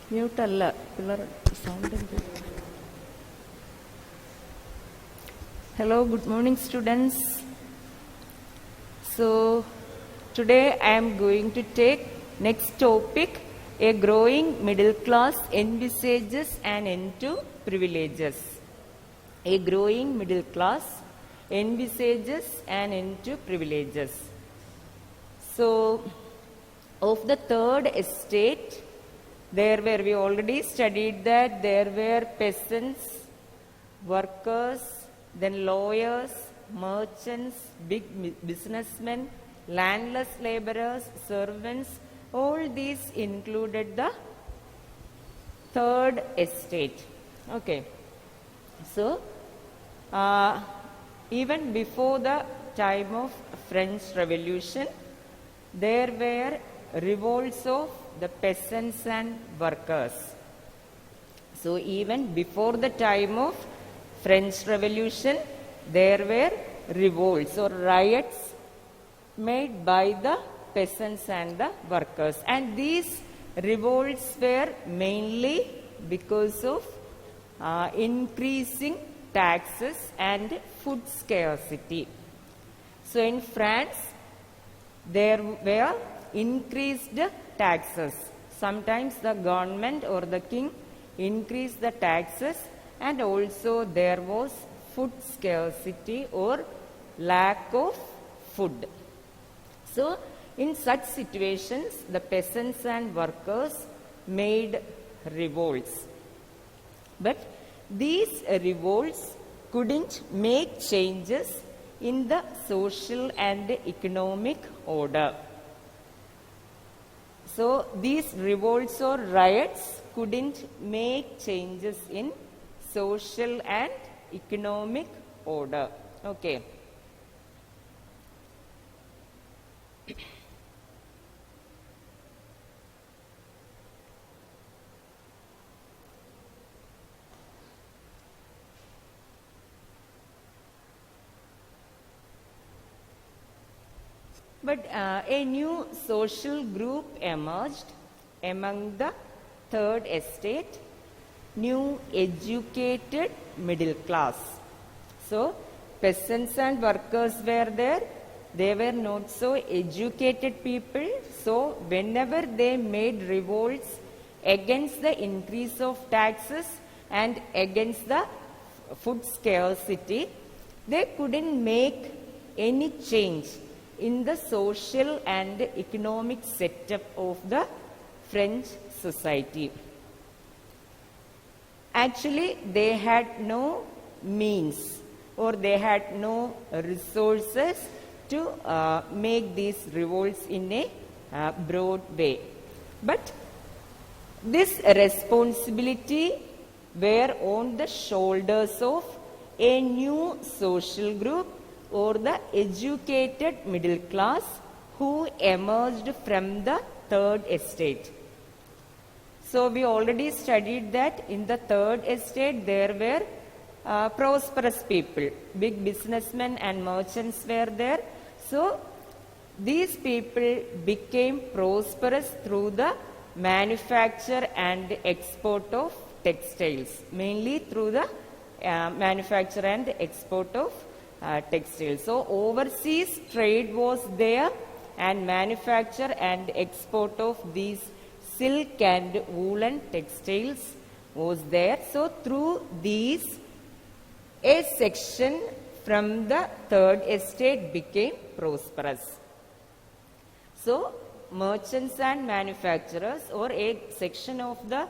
Mute alla. Sound. Hello, good morning, students. So, today I am going to take next topic. A growing middle class envisages an end to privileges. A growing middle class envisages an end to privileges. So, of the third estate, there were, we already studied that there were peasants, workers, then lawyers, merchants, big businessmen, landless laborers, servants. All these included the third estate. Okay. So, even before the time of French Revolution, there were revolts of the peasants and workers. So, even before the time of French Revolution, there were revolts or riots made by the peasants and the workers. And these revolts were mainly because of increasing taxes and food scarcity. So, in France, there were increased taxes. Sometimes the government or the king increased the taxes, and also there was food scarcity or lack of food. So, in such situations, the peasants and workers made revolts. But these revolts couldn't make changes in the social and economic order. So, these revolts or riots couldn't make changes in social and economic order. Okay. But a new social group emerged among the third estate, new educated middle class. So, peasants and workers were there. They were not so educated people. So, whenever they made revolts against the increase of taxes and against the food scarcity, they couldn't make any change in the social and economic setup of the French society. Actually, they had no means or they had no resources to make these revolts in a broad way. But this responsibility were on the shoulders of a new social group or the educated middle class who emerged from the third estate. So, we already studied that in the third estate there were prosperous people, big businessmen and merchants were there. So, these people became prosperous through the manufacture and export of textiles, mainly through the manufacture and export of textiles. So, overseas trade was there and manufacture and export of these silk and woolen textiles was there. So, through these, a section from the third estate became prosperous. So, merchants and manufacturers or a section of the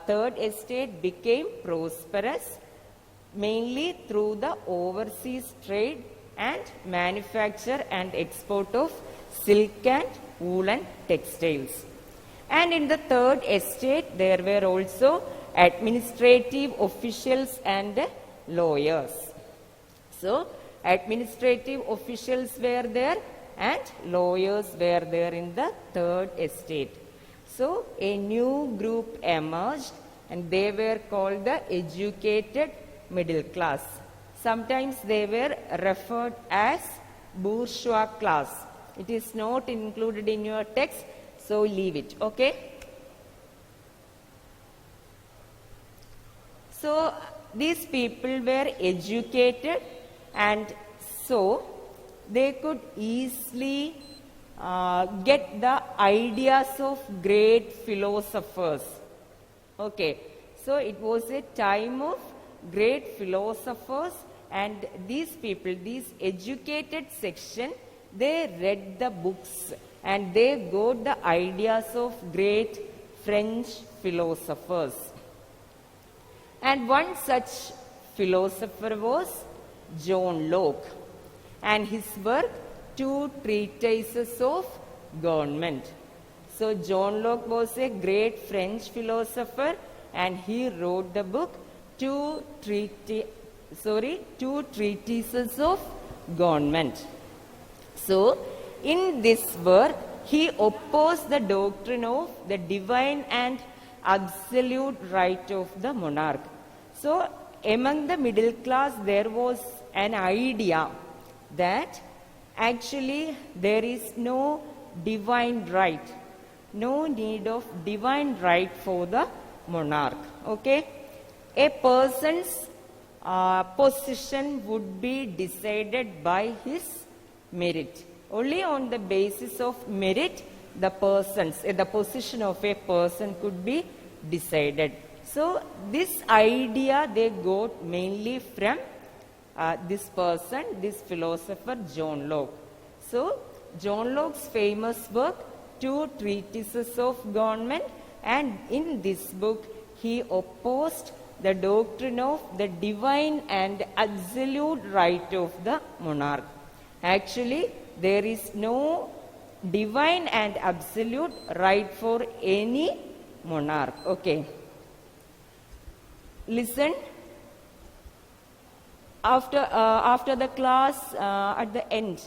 third estate became prosperous mainly through the overseas trade and manufacture and export of silk and woolen textiles. And in the third estate, there were also administrative officials and lawyers. So, administrative officials were there and lawyers were there in the third estate. So, a new group emerged and they were called the educated middle class. Sometimes they were referred as bourgeois class. It is not included in your text, so leave it, okay? So these people were educated, and so they could easily get the ideas of great philosophers. Okay, so it was a time of great philosophers, and these people, these educated section, they read the books and they got the ideas of great French philosophers. And one such philosopher was John Locke, and his work, Two Treatises of Government. So John Locke was a great French philosopher, and he wrote the book Two Treatises of Government. So in this work, he opposed the doctrine of the divine and absolute right of the monarch. So among the middle class, there was an idea that actually there is no divine right, no need of divine right for the monarch. Okay, a person's position would be decided by his merit. Only on the basis of merit, the position of a person could be decided. So this idea they got mainly from this person, this philosopher John Locke. So John Locke's famous work, Two Treatises of Government, and in this book he opposed the doctrine of the divine and absolute right of the monarch. Actually, there is no divine and absolute right for any monarch. Okay. Listen. After the class, at the end,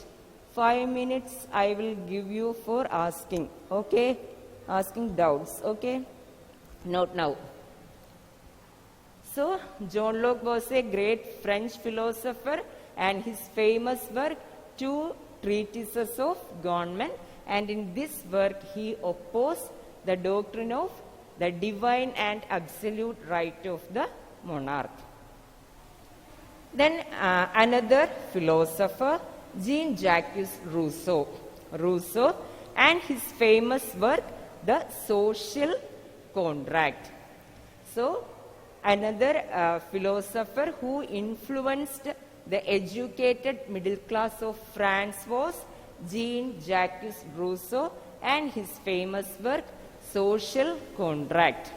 5 minutes I will give you for asking. Okay? Asking doubts. Okay? Not now. So, John Locke was a great French philosopher, and his famous work, Two Treatises of Government, and in this work he opposed the doctrine of the divine and absolute right of the monarch. Then another philosopher, Jean-Jacques Rousseau, and his famous work, The Social Contract. So, another philosopher who influenced the educated middle class of France was Jean-Jacques Rousseau, and his famous work, Social Contract.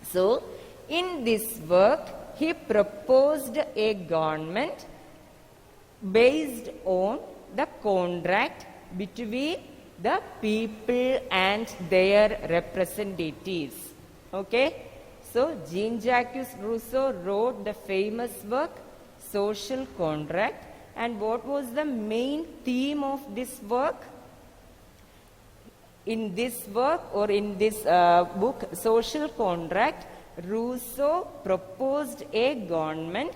So, in this work, he proposed a government based on the contract between the people and their representatives. Okay? So, Jean-Jacques Rousseau wrote the famous work, Social Contract. And what was the main theme of this work? In this work, or in this book, Social Contract, Rousseau proposed a government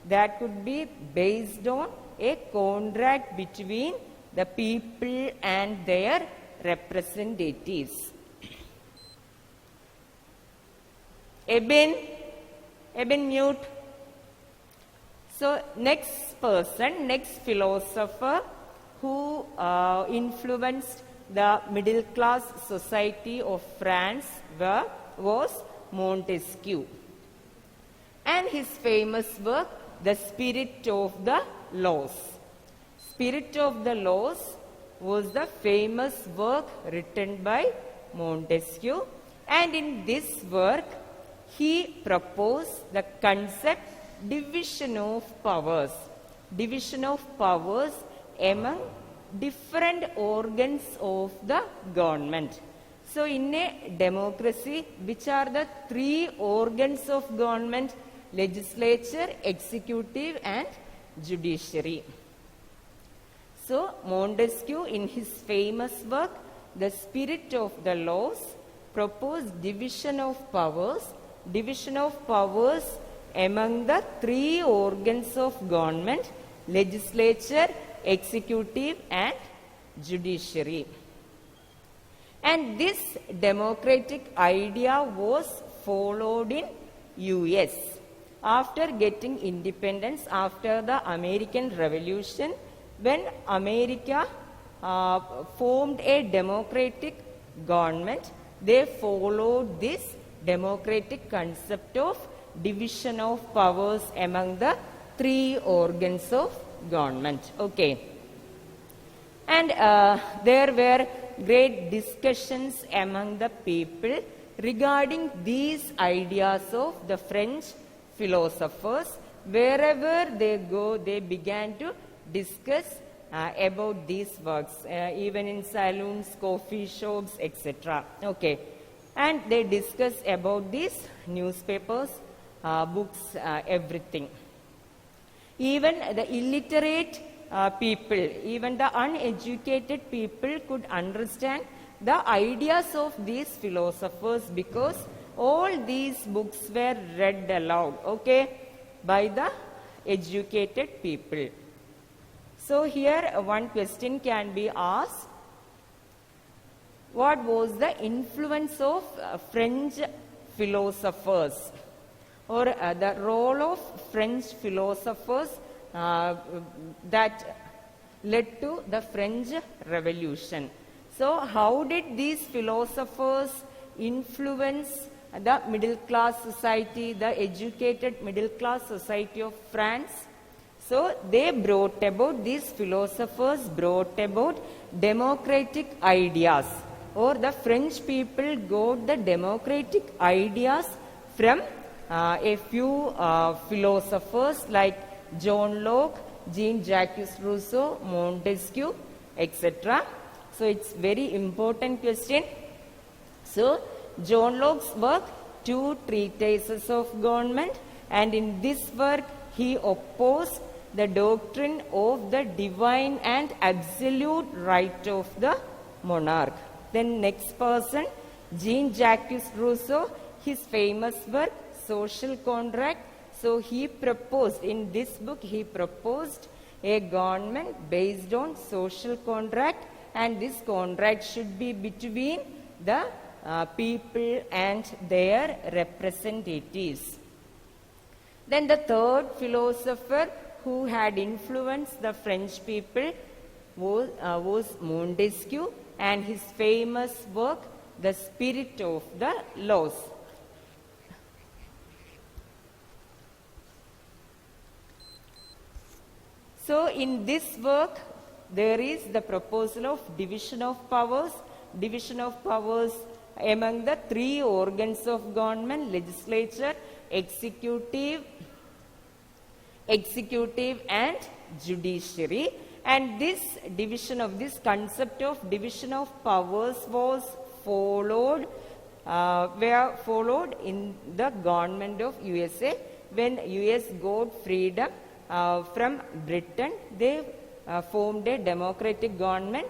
that could be based on a contract between the people and their representatives. Eben, mute. So next person, next philosopher who influenced the middle class society of France was Montesquieu. And his famous work, The Spirit of the Laws. Spirit of the Laws was the famous work written by Montesquieu. And in this work, he proposed the concept division of powers. Division of powers among different organs of the government. So in a democracy, which are the three organs of government? Legislature, executive and judiciary. So Montesquieu, in his famous work, The Spirit of the Laws, proposed division of powers among the three organs of government: legislature, executive and judiciary. And this democratic idea was followed in US. after getting independence, after the American Revolution, when America formed a democratic government, they followed this democratic concept of division of powers among the three organs of government. Okay. And there were great discussions among the people regarding these ideas of the French philosophers. Wherever they go, they began to discuss about these works, even in saloons, coffee shops, etc. Okay. And they discuss about these newspapers, books, everything. Even the illiterate people, even the uneducated people could understand the ideas of these philosophers because all these books were read aloud, okay, by the educated people. So here one question can be asked: what was the influence of French philosophers, or the role of French philosophers that led to the French Revolution? So how did these philosophers influence the middle class society, the educated middle class society of France? So they brought about, these philosophers brought about democratic ideas, or the French people got the democratic ideas from a few philosophers like John Locke, Jean-Jacques Rousseau, Montesquieu, etc. So it's very important question. So John Locke's work, Two Treatises of Government, and in this work he opposed the doctrine of the divine and absolute right of the monarch. Then next person, Jean-Jacques Rousseau, his famous work, Social Contract. So he proposed, in this book he proposed a government based on social contract, and this contract should be between the people and their representatives. Then the third philosopher who had influenced the French people was Montesquieu, and his famous work, The Spirit of the Laws. So in this work, there is the proposal of division of powers among the three organs of government: legislature, executive and judiciary. And this division of, this concept of division of powers was followed in the government of USA. When US got freedom from Britain, they formed a democratic government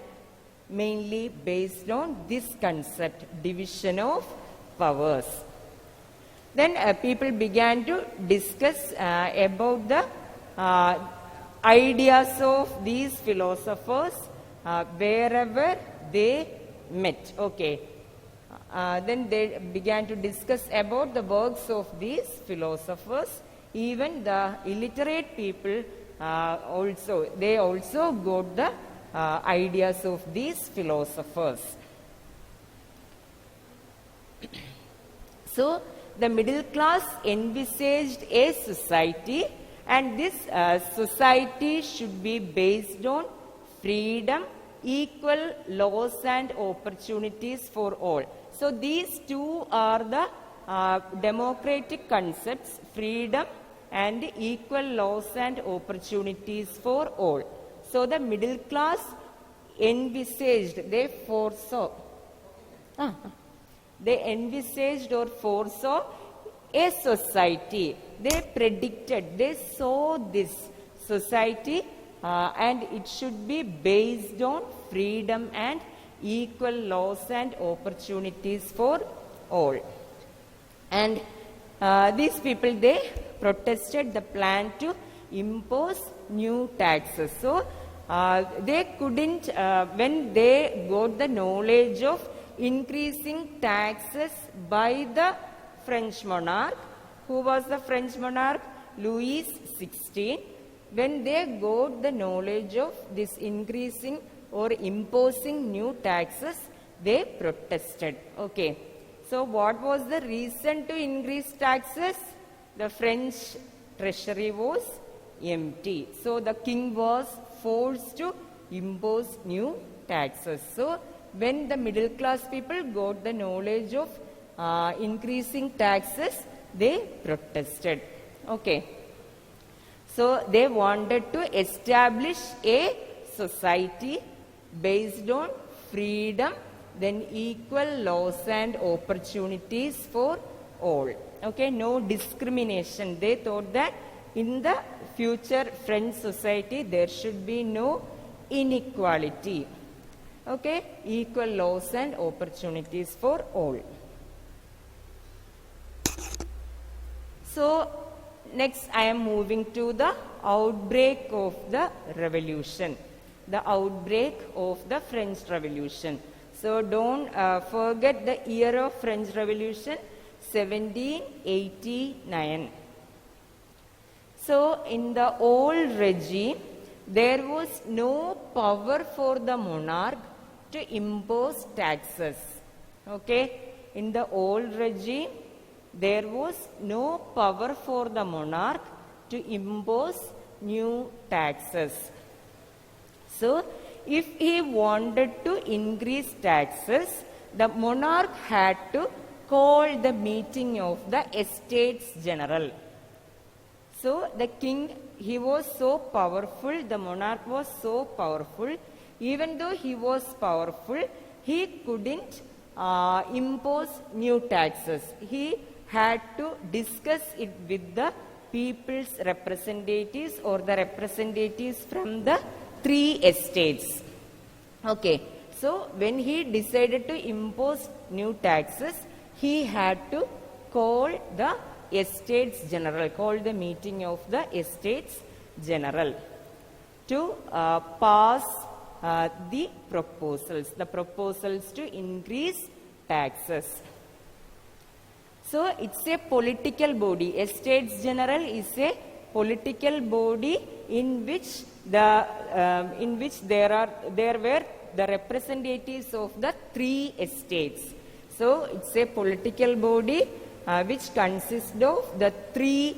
mainly based on this concept, division of powers. Then people began to discuss about the ideas of these philosophers wherever they met. Okay. Then they began to discuss about the works of these philosophers. Even the illiterate people they also got the ideas of these philosophers. So the middle class envisaged a society, and this society should be based on freedom, equal laws and opportunities for all. So these two are the democratic concepts: freedom and equal laws and opportunities for all. So the middle class envisaged, they foresaw, they envisaged or foresaw a society. They predicted, they saw this society and it should be based on freedom and equal laws and opportunities for all. And these people, they protested the plan to impose new taxes. So they couldn't, when they got the knowledge of increasing taxes by the French monarch, Who was the French monarch? Louis XVI. When they got the knowledge of this increasing or imposing new taxes, they protested. Okay. So what was the reason to increase taxes? The French treasury was empty. So the king was forced to impose new taxes. So when the middle class people got the knowledge of increasing taxes, they protested. Okay. So they wanted to establish a society based on freedom, then equal laws and opportunities for all. Okay, no discrimination. They thought that in the future French society there should be no inequality. Okay, equal laws and opportunities for all. So next I am moving to the outbreak of the revolution. The outbreak of the French Revolution. So don't forget the year of French Revolution, 1789. So in the old regime, there was no power for the monarch to impose taxes. Okay, in the old regime, there was no power for the monarch to impose new taxes. So, if he wanted to increase taxes, the monarch had to call the meeting of the Estates General. So, the king, he was so powerful, the monarch was so powerful, even though he was powerful, he couldn't impose new taxes. He had to discuss it with the people's representatives or the representatives from the 3 estates. Okay, so when he decided to impose new taxes, he had to call the Estates General, call the meeting of the Estates General to pass the proposals to increase taxes. So it's a political body. Estates General is a political body in which there were the representatives of the 3 estates. So it's a political body which consists of the 3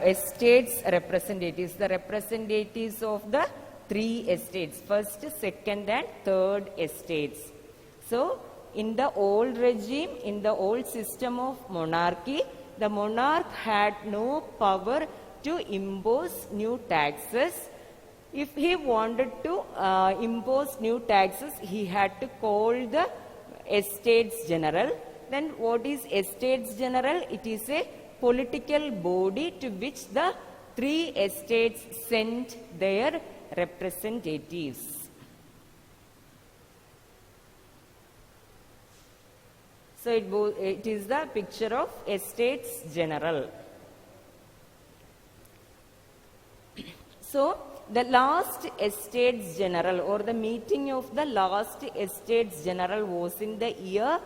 estates representatives, the representatives of the 3 estates, first, second and third estates. So in the old regime, in the old system of monarchy, the monarch had no power to impose new taxes. If he wanted to impose new taxes, he had to call the Estates General. Then what is Estates General? It is a political body to which the 3 estates sent their representatives. So it is the picture of Estates General. So the last Estates General or the meeting of the last Estates General was in the year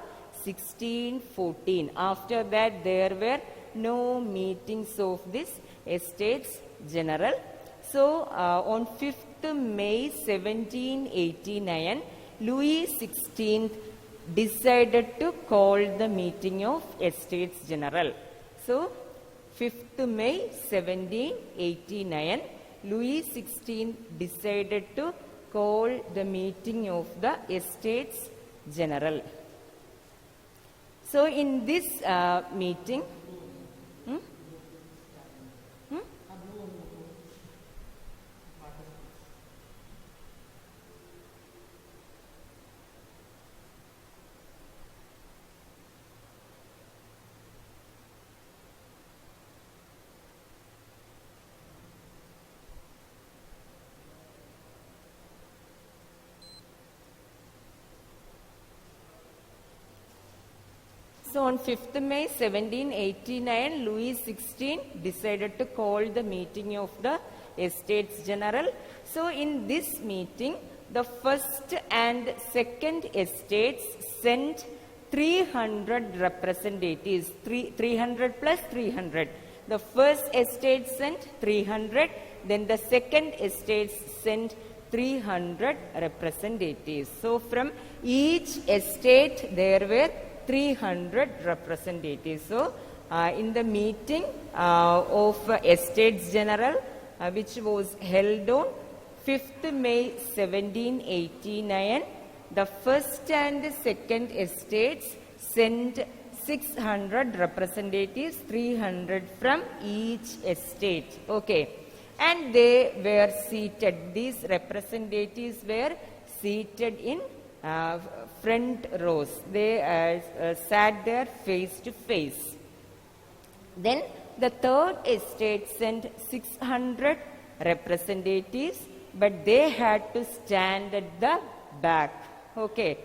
1614. After that there were no meetings of this Estates General. So on 5th May 1789, Louis XVI decided to call the meeting of Estates General. So 5th May 1789, Louis XVI decided to call the meeting of the Estates General. So in this meeting, so on 5th May 1789, Louis XVI decided to call the meeting of the Estates General. So in this meeting, the first and second estates sent 300 representatives, 300 plus 300. The first estate sent 300, then the second estate sent 300 representatives. So from each estate there were 300 representatives. So in the meeting of Estates General, which was held on 5th May 1789, the first and second estates sent 600 representatives, 300 from each estate. Okay. And they were seated. These representatives were seated in front rows. They sat there face to face. Then the third estate sent 600 representatives, but they had to stand at the back. Okay.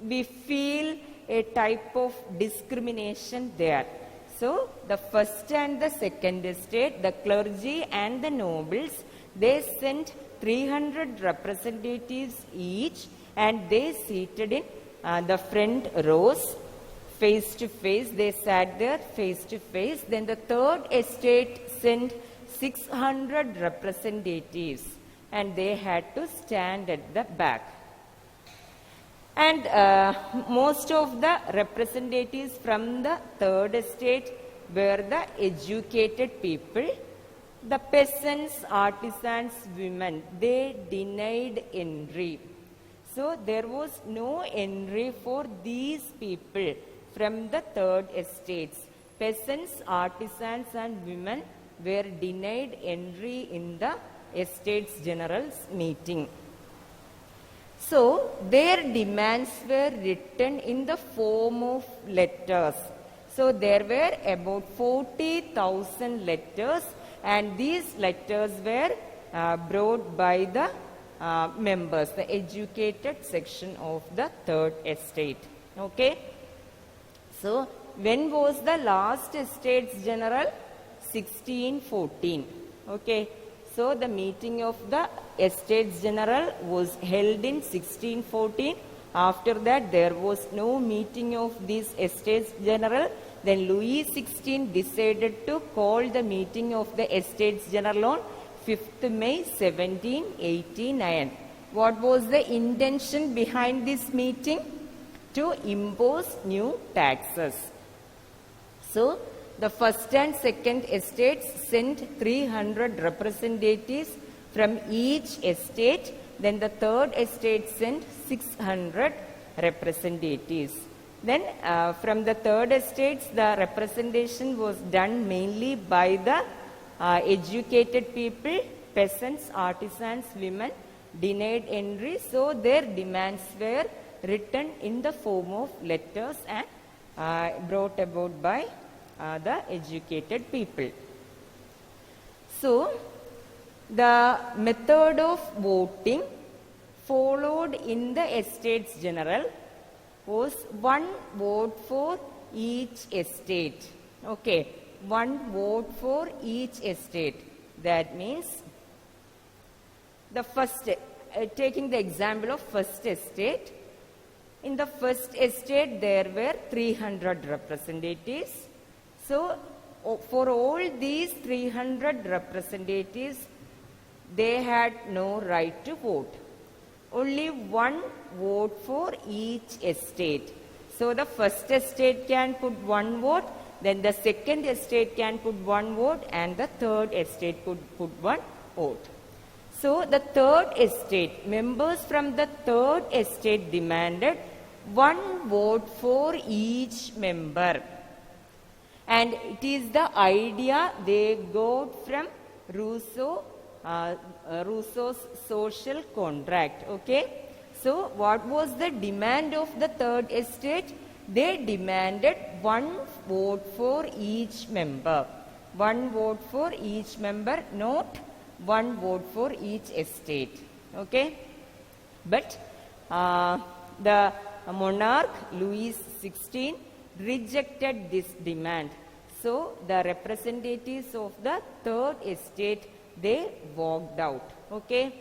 We feel a type of discrimination there. So, the first and the second estate, the clergy and the nobles, they sent 300 representatives each, and they seated in the front rows, face to face. They sat there face to face. Then the third estate sent 600 representatives, and they had to stand at the back. And most of the representatives from the third estate were the educated people. The peasants, artisans, women, they denied entry. So there was no entry for these people from the third estates. Peasants, artisans and women were denied entry in the Estates General's meeting. So, their demands were written in the form of letters. So, there were about 40,000 letters, and these letters were brought by the members, the educated section of the third estate. Okay. So, when was the last Estates General? 1614. Okay. So, the meeting of the Estates General was held in 1614. After that, there was no meeting of these Estates General. Then Louis XVI decided to call the meeting of the Estates General on 5th May 1789. What was the intention behind this meeting? To impose new taxes. So, the first and second estates sent 300 representatives from each estate. Then the third estate sent 600 representatives. Then from the third estates, the representation was done mainly by the educated people, peasants, artisans, women, denied entry. So their demands were written in the form of letters and brought about by the educated people. So, the method of voting followed in the Estates General was one vote for each estate. Okay, one vote for each estate. That means the first, taking the example of first estate, in the first estate there were 300 representatives. So, for all these 300 representatives, they had no right to vote. Only one vote for each estate. So, the first estate can put one vote, then the second estate can put one vote, and the third estate could put one vote. So, the third estate, members from the third estate demanded one vote for each member. And it is the idea they got from Rousseau's social contract. Okay. So, what was the demand of the third estate? They demanded one vote for each member. One vote for each member, not one vote for each estate. Okay. But the monarch Louis XVI rejected this demand. So, the representatives of the third estate, they walked out. Okay.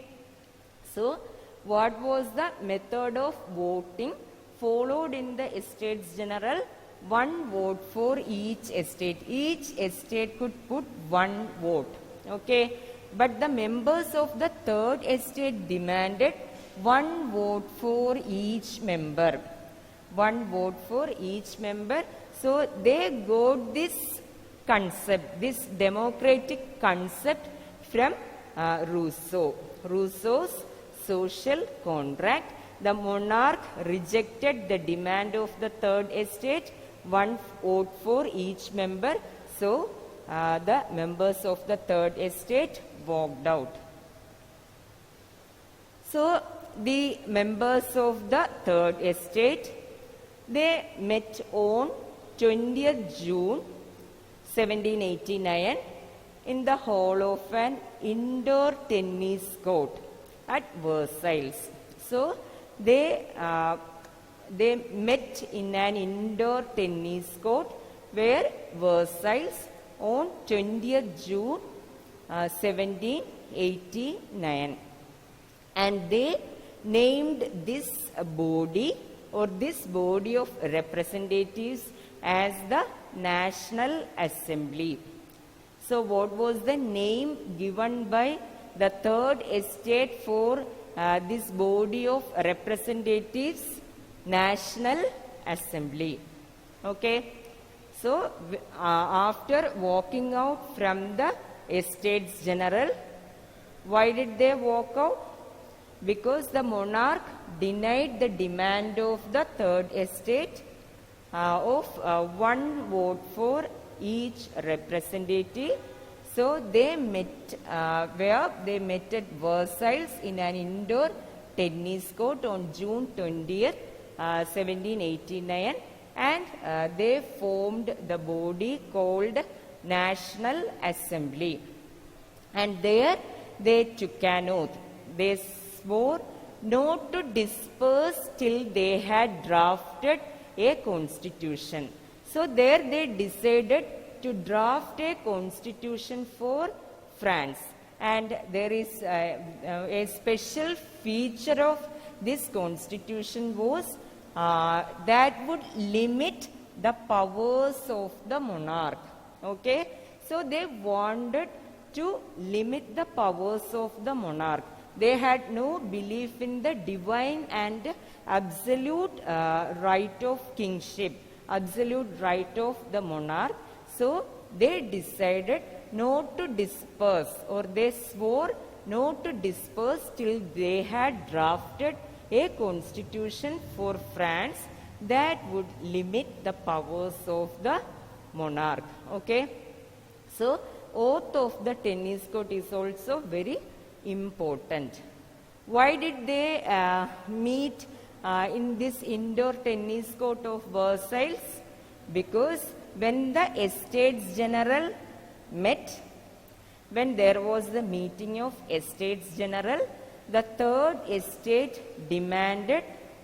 So, what was the method of voting followed in the Estates General one vote for each estate. Each estate could put one vote. Okay, but the members of the third estate demanded one vote for each member. One vote for each member. So they got this concept, this democratic concept from Rousseau. Rousseau's social contract. The monarch rejected the demand of the third estate, one vote for each member. So the members of the third estate walked out. So the members of the third estate, they met on 20th June 1789 in the hall of an indoor tennis court at Versailles. So they met in an indoor tennis court where Versailles on 20th June 1789, and they named this body or this body of representatives as the National Assembly. So what was the name given by the third estate for this body of representatives? National Assembly. Okay. So after walking out from the Estates General, why did they walk out? Because the monarch denied the demand of the third estate of one vote for each representative. So they met where they met at Versailles in an indoor tennis court on June 20th, 1789, and they formed the body called National Assembly. And there they took an oath. They swore not to disperse till they had drafted a constitution. So there they decided to draft a constitution for France. And there is a special feature of this constitution was that would limit the powers of the monarch. Okay, so they wanted to limit the powers of the monarch. They had no belief in the divine and absolute right of kingship, absolute right of the monarch. So they decided not to disperse, or they swore not to disperse till they had drafted a constitution for France that would limit the powers of the monarch. Okay, so oath of the tennis court is also very important. Why did they meet in this indoor tennis court of Versailles? Because when the Estates General met, when there was the meeting of Estates General, the third estate demanded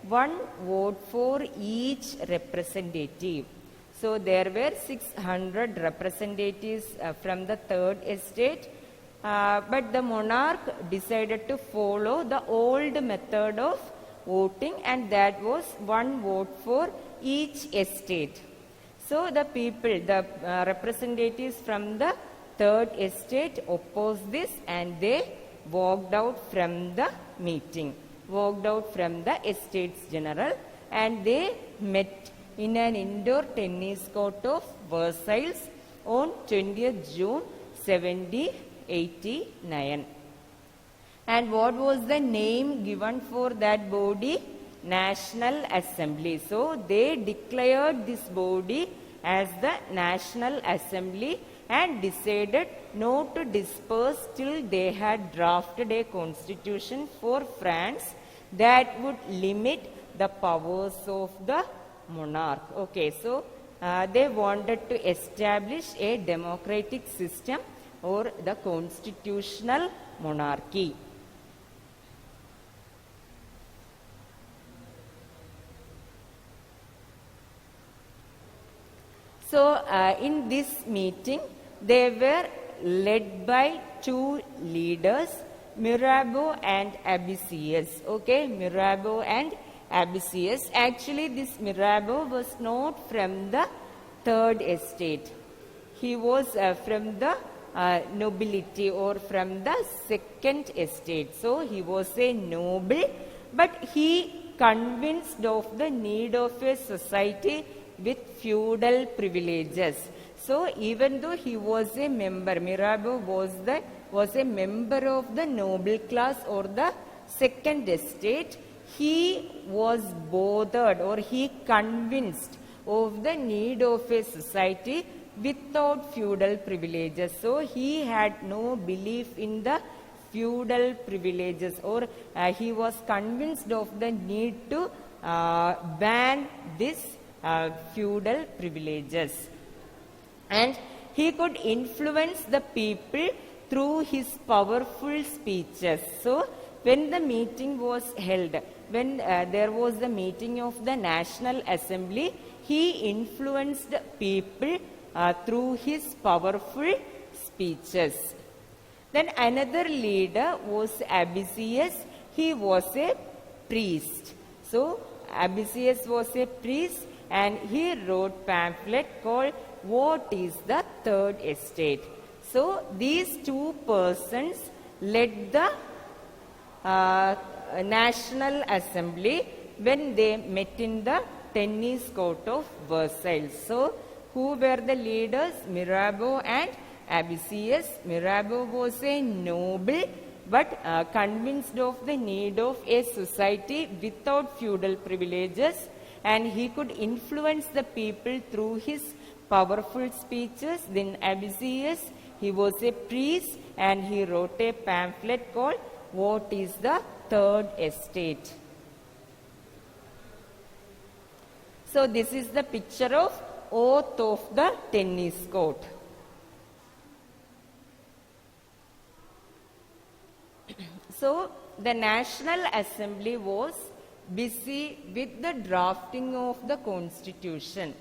one vote for each representative. So there were 600 representatives from the third estate, but the monarch decided to follow the old method of voting, and that was one vote for each estate. So the people, the representatives from the third estate opposed this, and they walked out from the meeting, walked out from the Estates General, and they met in an indoor tennis court of Versailles on 20th June 1789. And what was the name given for that body? National Assembly. So they declared this body as the National Assembly and decided not to disperse till they had drafted a constitution for France that would limit the powers of the monarch. Okay, so they wanted to establish a democratic system or the constitutional monarchy. So in this meeting, they were led by two leaders, Mirabeau and Abbassius. Okay, Mirabeau and Abbassius. Actually, this Mirabeau was not from the third estate. He was from the nobility or from the second estate. So he was a noble, but he convinced of the need of a society with feudal privileges. So even though he was a member, Mirabeau was a member of the noble class or the second estate, he was bothered or he convinced of the need of a society without feudal privileges. So he had no belief in the feudal privileges, or he was convinced of the need to ban this feudal privileges. And he could influence the people through his powerful speeches. So when the meeting was held, when there was the meeting of the National Assembly, he influenced people through his powerful speeches. Then another leader was Abbassius. He was a priest. So Abbassius was a priest and he wrote pamphlet called What is the Third Estate? So these two persons led the National Assembly when they met in the tennis court of Versailles. So who were the leaders? Mirabeau and Abbassius. Mirabeau was a noble but convinced of the need of a society without feudal privileges, and he could influence the people through his powerful speeches. Then Abbassius, he was a priest and he wrote a pamphlet called What is the Third Estate? So this is the picture of oath of the tennis court. So the National Assembly was busy with the drafting of the constitution.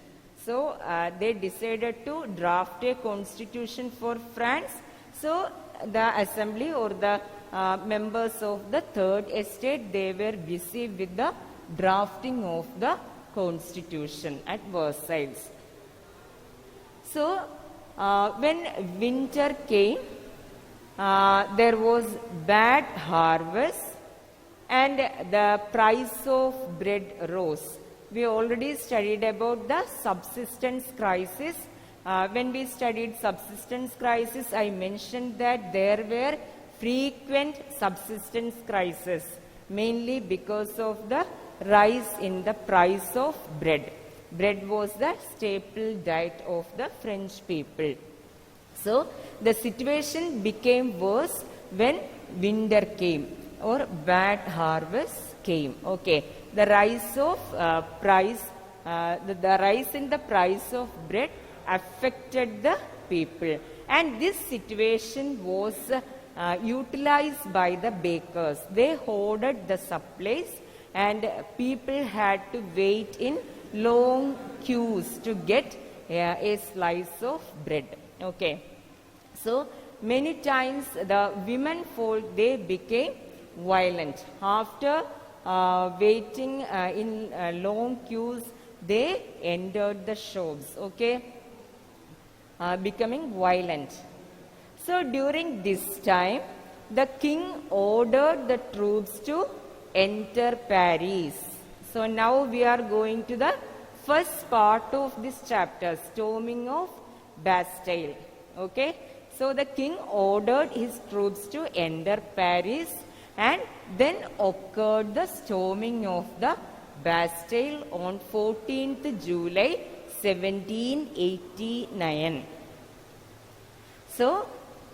So they decided to draft a constitution for France. So the assembly or the members of the third estate, they were busy with the drafting of the constitution at Versailles. So when winter came, there was bad harvest and the price of bread rose. We already studied about the subsistence crisis. When we studied subsistence crisis, I mentioned that there were frequent subsistence crises, mainly because of the rise in the price of bread. Bread was the staple diet of the French people. So the situation became worse when winter came or bad harvest came. Okay, the rise of the rise in the price of bread affected the people, and this situation was utilized by the bakers. They hoarded the supplies and people had to wait in long queues to get a slice of bread. Okay, so many times the women folk, they became violent. After waiting in long queues, they entered the shops, okay, becoming violent. So during this time, the king ordered the troops to enter Paris. So now we are going to the first part of this chapter, storming of Bastille. Okay, so the king ordered his troops to enter Paris, and then occurred the storming of the Bastille on 14th July 1789. So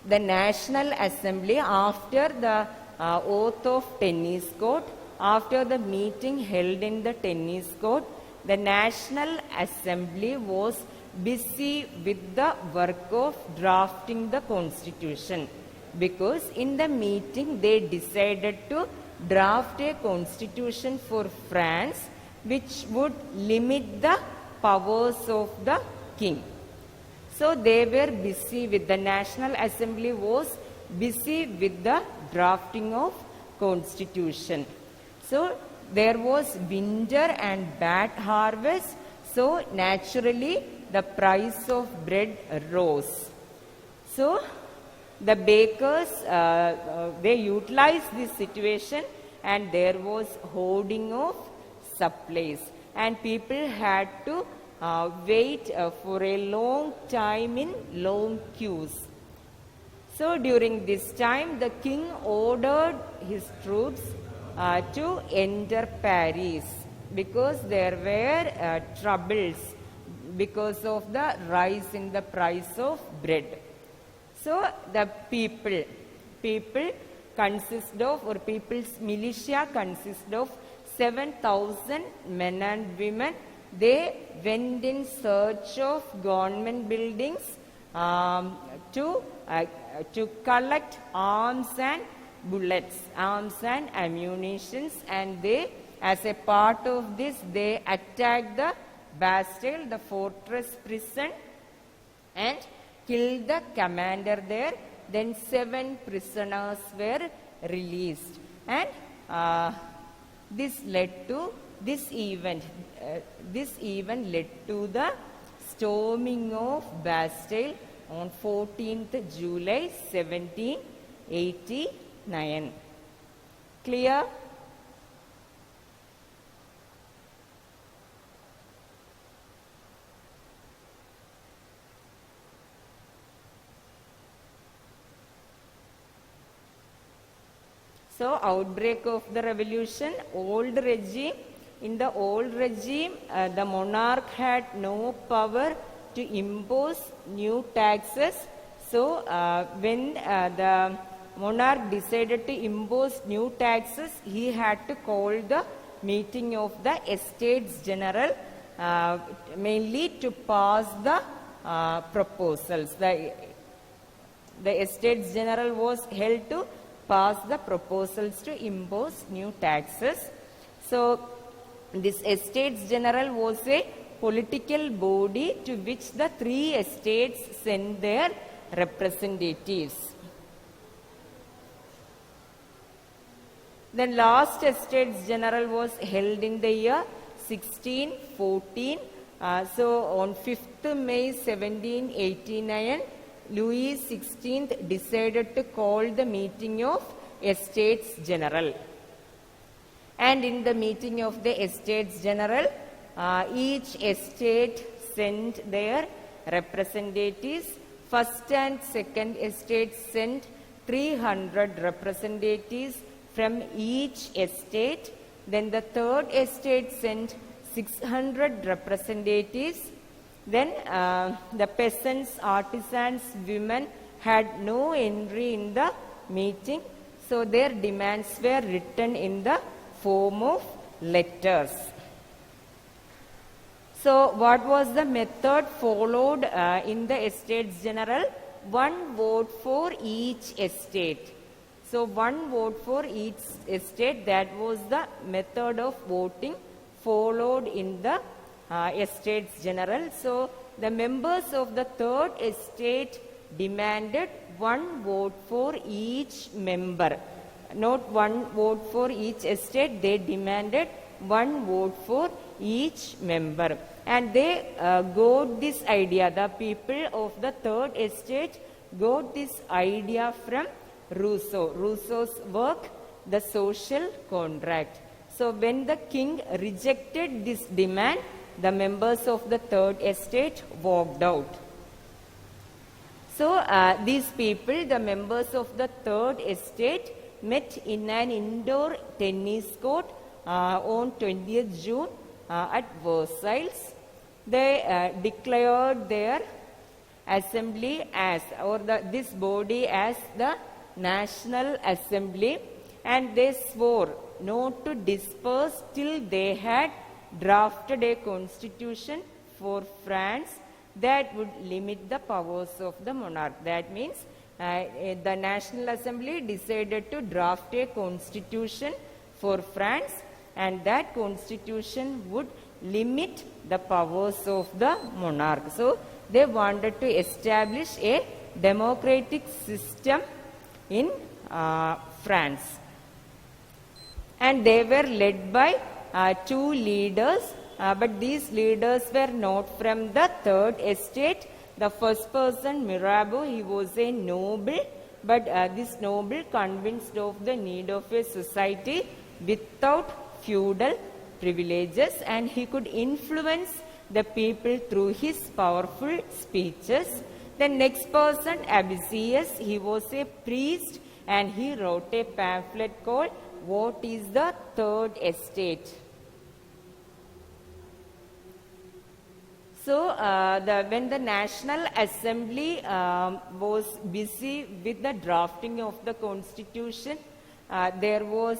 the National Assembly, after the oath of tennis court, after the meeting held in the tennis court, the National Assembly was busy with the work of drafting the constitution, because in the meeting they decided to draft a constitution for France which would limit the powers of the king. So they were busy with, the National Assembly was busy with the drafting of constitution. So there was winter and bad harvest, so naturally the price of bread rose. So the bakers, they utilized this situation, and there was hoarding of supplies, and people had to wait for a long time in long queues. So during this time, the king ordered his troops to enter Paris, because there were troubles because of the rise in the price of bread. So the people consist of, or people's militia consist of 7,000 men and women. They went in search of government buildings to collect arms and bullets, arms and ammunitions, and they, as a part of this, they attacked the Bastille, the fortress prison, and killed the commander there. Then 7 prisoners were released, and this event led to the storming of Bastille on 14th July 1789. Clear? So, outbreak of the revolution, in the old regime, the monarch had no power to impose new taxes. So, when the monarch decided to impose new taxes, he had to call the meeting of the Estates General, mainly to pass the proposals. The Estates General was held to pass the proposals to impose new taxes. So, this Estates General was a political body to which the 3 estates sent their representatives. The last Estates General was held in the year 1614. So, on 5th May 1789, Louis XVI decided to call the meeting of Estates General. And in the meeting of the Estates General, each estate sent their representatives. First and second estates sent 300 representatives from each estate. Then the third estate sent 600 representatives. Then the peasants, artisans, women had no entry in the meeting, so their demands were written in the form of letters. So what was the method followed in the Estates General? 1 vote for each estate. So 1 vote for each estate, that was the method of voting followed in the Estates General. So the members of the third estate demanded 1 vote for each member. Not 1 vote for each estate, they demanded 1 vote for each member. And they got this idea, the people of the third estate got this idea from Rousseau. Rousseau's work, The Social Contract. So when the king rejected this demand, the members of the third estate walked out. So these people, the members of the third estate, met in an indoor tennis court on 20th June at Versailles. They declared their assembly as, or this body as the National Assembly, and they swore not to disperse till they had drafted a constitution for France that would limit the powers of the monarch. That means the National Assembly decided to draft a constitution for France, and that constitution would limit the powers of the monarch. So they wanted to establish a democratic system in France. and they were led by two leaders, but these leaders were not from the third estate. The first person, Mirabeau, he was a noble, but this noble convinced of the need of a society without feudal privileges, and he could influence the people through his powerful speeches. The next person, Abbassius, he was a priest, and he wrote a pamphlet called What is the Third Estate? So, when the National Assembly was busy with the drafting of the Constitution, there were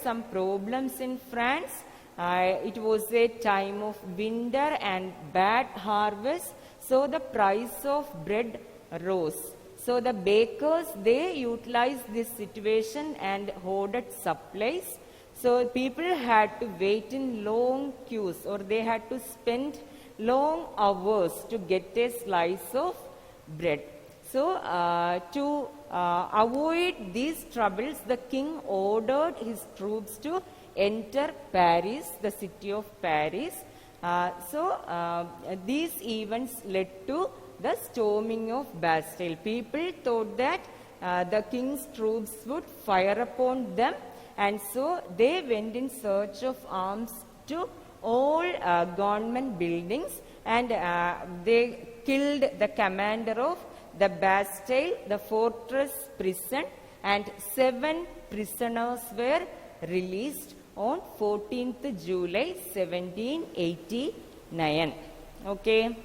some problems in France. It was a time of winter and bad harvest, so the price of bread rose. So the bakers, they utilized this situation and hoarded supplies. So people had to wait in long queues, or they had to spend long hours to get a slice of bread. So to avoid these troubles, the king ordered his troops to enter Paris, the city of Paris. These events led to the storming of Bastille. People thought that the king's troops would fire upon them, and so they went in search of arms to all government buildings, and they killed the commander of the Bastille, the fortress prison, and 7 prisoners were released on 14th July 1789. Okay.